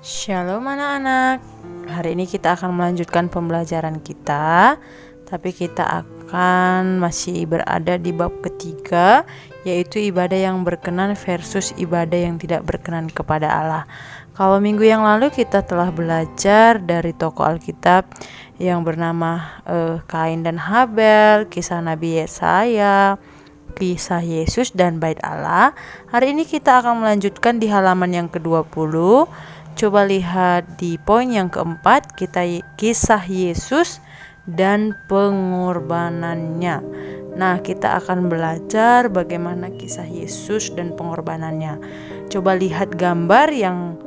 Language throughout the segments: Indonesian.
Shalom anak-anak. Hari ini kita akan melanjutkan pembelajaran kita, tapi kita akan masih berada di bab ketiga, yaitu ibadah yang berkenan versus ibadah yang tidak berkenan kepada Allah. Kalau minggu yang lalu kita telah belajar dari tokoh Alkitab yang bernama Kain dan Habel, kisah Nabi Yesaya, kisah Yesus dan bait Allah. Hari ini kita akan melanjutkan di halaman yang ke-20. Coba lihat di poin yang keempat, kisah Yesus dan pengorbanannya. Nah, kita akan belajar bagaimana kisah Yesus dan pengorbanannya. Coba lihat gambar yang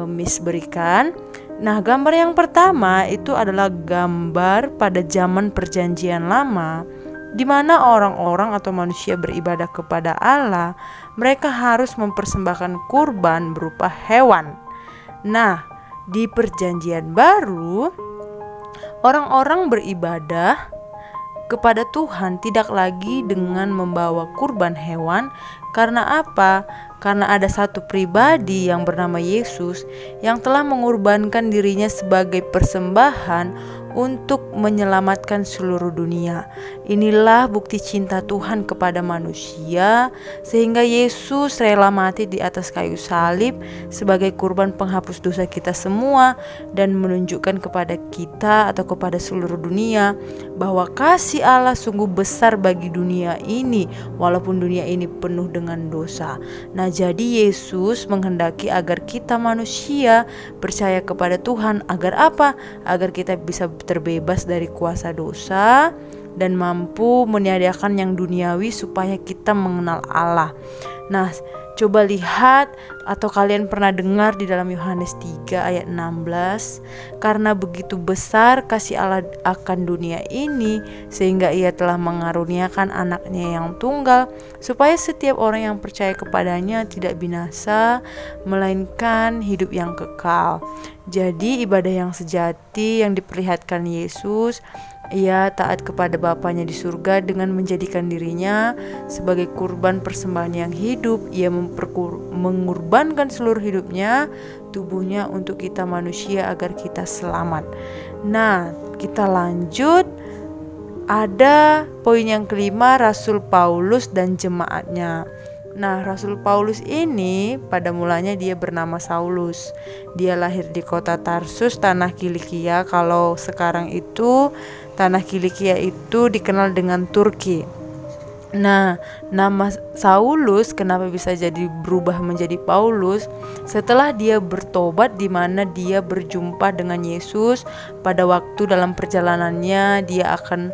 Miss berikan. Nah, gambar yang pertama itu adalah gambar pada zaman Perjanjian Lama, di mana orang-orang atau manusia beribadah kepada Allah, mereka harus mempersembahkan kurban berupa hewan. Nah, di Perjanjian Baru, orang-orang beribadah kepada Tuhan tidak lagi dengan membawa kurban hewan. Karena apa? Karena ada satu pribadi yang bernama Yesus yang telah mengorbankan dirinya sebagai persembahan untuk menyelamatkan seluruh dunia. Inilah bukti cinta Tuhan kepada manusia, sehingga Yesus rela mati di atas kayu salib sebagai kurban penghapus dosa kita semua, dan menunjukkan kepada kita atau kepada seluruh dunia bahwa kasih Allah sungguh besar bagi dunia ini, walaupun dunia ini penuh dengan dosa. Nah, jadi Yesus menghendaki agar kita manusia percaya kepada Tuhan. Agar apa? Agar kita bisa terbebas dari kuasa dosa dan mampu meniadakan yang duniawi supaya kita mengenal Allah. Nah, coba lihat atau kalian pernah dengar di dalam Yohanes 3 ayat 16, karena begitu besar kasih Allah akan dunia ini sehingga ia telah mengaruniakan anaknya yang tunggal, supaya setiap orang yang percaya kepadanya tidak binasa melainkan hidup yang kekal. Jadi ibadah yang sejati yang diperlihatkan Yesus, ia taat kepada Bapanya di surga dengan menjadikan dirinya sebagai kurban persembahan yang hidup. Ia mengorbankan seluruh hidupnya, tubuhnya untuk kita manusia agar kita selamat. Nah, kita lanjut. Ada poin yang kelima, Rasul Paulus dan jemaatnya. Nah, Rasul Paulus ini pada mulanya dia bernama Saulus. Dia lahir di kota Tarsus, tanah Kilikia. Kalau sekarang itu tanah Kilikia itu dikenal dengan Turki. Nah, nama Saulus kenapa bisa jadi berubah menjadi Paulus? Setelah dia bertobat, di mana dia berjumpa dengan Yesus pada waktu dalam perjalanannya dia akan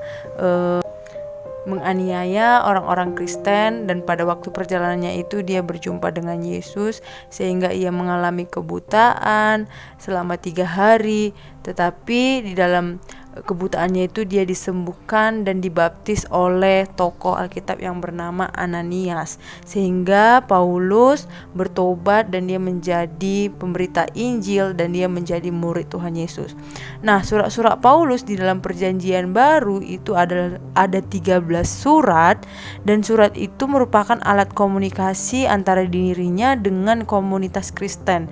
menganiaya orang-orang Kristen, dan pada waktu perjalanannya itu dia berjumpa dengan Yesus sehingga ia mengalami kebutaan selama 3 hari. Tetapi di dalam kebutaannya itu dia disembuhkan dan dibaptis oleh tokoh Alkitab yang bernama Ananias, sehingga Paulus bertobat dan dia menjadi pemberita Injil dan dia menjadi murid Tuhan Yesus. Nah, surat-surat Paulus di dalam Perjanjian Baru itu ada 13 surat, dan surat itu merupakan alat komunikasi antara dirinya dengan komunitas Kristen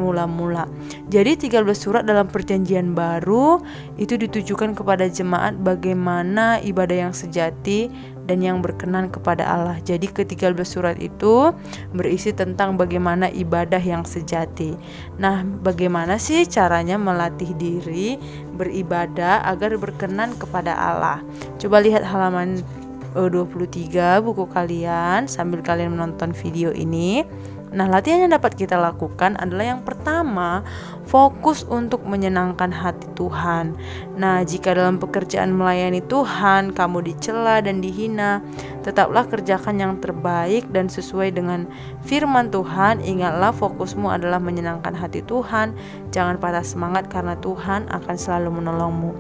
mula-mula. Jadi 13 surat dalam Perjanjian Baru itu ditujukan kepada jemaat bagaimana ibadah yang sejati dan yang berkenan kepada Allah. Jadi ke-13 surat itu berisi tentang bagaimana ibadah yang sejati. Nah, bagaimana sih caranya melatih diri beribadah agar berkenan kepada Allah? Coba lihat halaman 23 buku kalian sambil kalian menonton video ini. Nah, latihan yang dapat kita lakukan adalah yang pertama, fokus untuk menyenangkan hati Tuhan. Nah, jika dalam pekerjaan melayani Tuhan kamu dicela dan dihina, tetaplah kerjakan yang terbaik dan sesuai dengan firman Tuhan. Ingatlah, fokusmu adalah menyenangkan hati Tuhan. Jangan patah semangat karena Tuhan akan selalu menolongmu.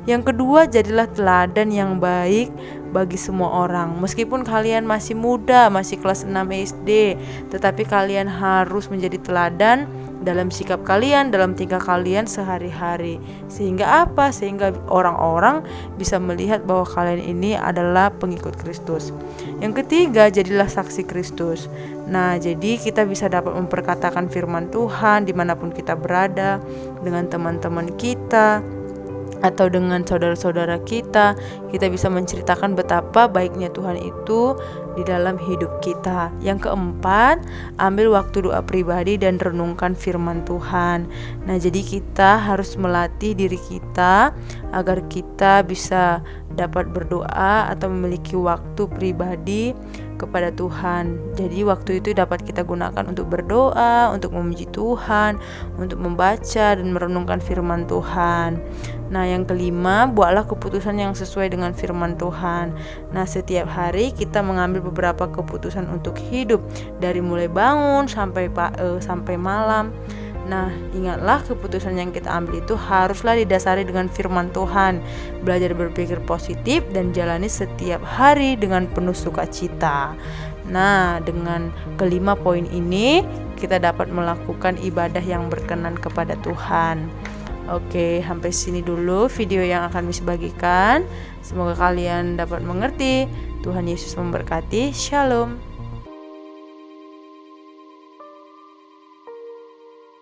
Yang kedua, jadilah teladan yang baik bagi semua orang. Meskipun kalian masih muda, masih kelas 6 SD, tetapi kalian harus menjadi teladan dalam sikap kalian, dalam tingkah kalian sehari-hari. Sehingga apa? Sehingga orang-orang bisa melihat bahwa kalian ini adalah pengikut Kristus. Yang ketiga, jadilah saksi Kristus. Nah, jadi kita bisa dapat memperkatakan firman Tuhan dimanapun kita berada, dengan teman-teman kita, atau dengan saudara-saudara kita bisa menceritakan betapa baiknya Tuhan itu di dalam hidup kita. Yang keempat, ambil waktu doa pribadi dan renungkan firman Tuhan. Nah, jadi kita harus melatih diri kita agar kita bisa dapat berdoa atau memiliki waktu pribadi kepada Tuhan. Jadi waktu itu dapat kita gunakan untuk berdoa, untuk memuji Tuhan, untuk membaca dan merenungkan firman Tuhan. Nah, yang kelima, buatlah keputusan yang sesuai dengan firman Tuhan. Nah, setiap hari kita mengambil beberapa keputusan untuk hidup, dari mulai bangun sampai malam. Nah, ingatlah keputusan yang kita ambil itu haruslah didasari dengan firman Tuhan. Belajar berpikir positif dan jalani setiap hari dengan penuh sukacita. Nah, dengan kelima poin ini kita dapat melakukan ibadah yang berkenan kepada Tuhan. Oke, sampai sini dulu video yang akan Miss bagikan. Semoga kalian dapat mengerti. Tuhan Yesus memberkati. Shalom.